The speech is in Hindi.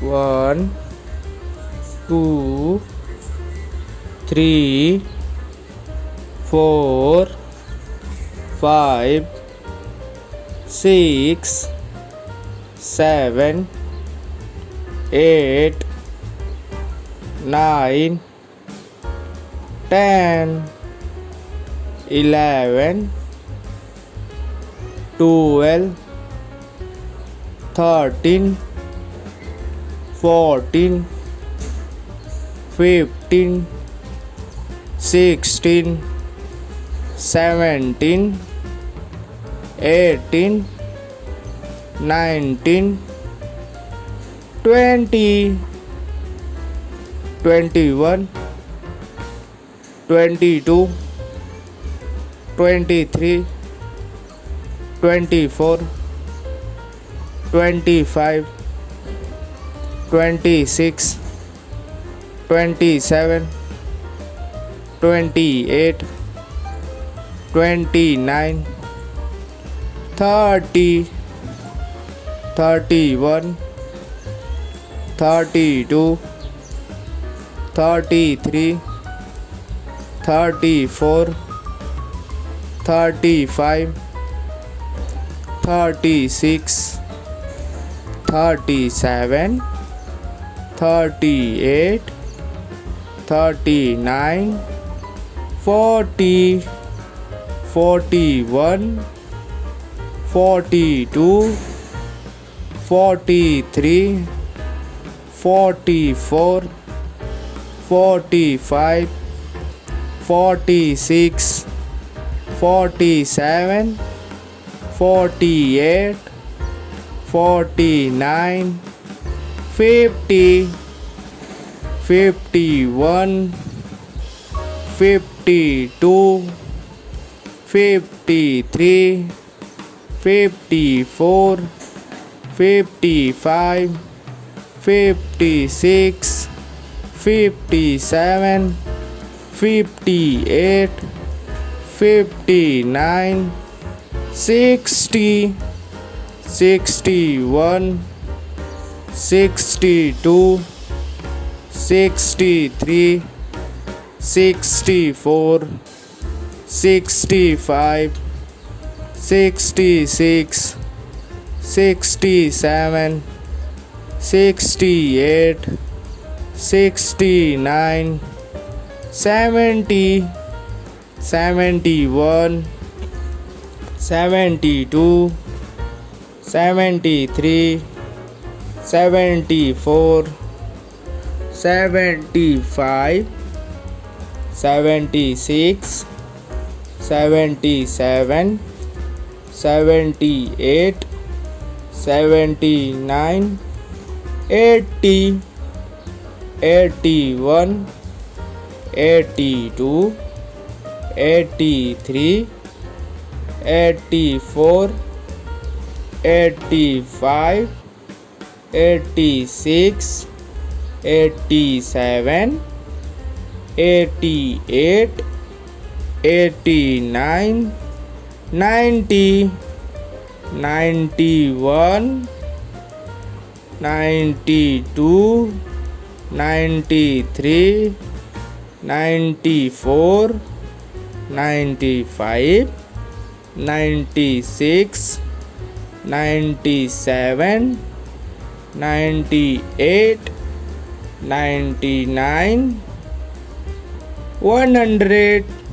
1 2 3 4 5 6 7 8 9 10 11 12 13 14 15 16 17 18 19 20 21 22 23 24 25 26 27 28 29 30 31 32 33 34 35 36 37 38 39 40 41 42 43 44 45 46 47 48 49 50 51 52 53 54 55 56 57 58 59 60 61 62 63 64 65 66 67 68 69 70 71 72 73 74 75 76 77 78 79 80 81 82 83 84 85 86 87 88 89 90 91 92 93 94 95 96 97 98 99 100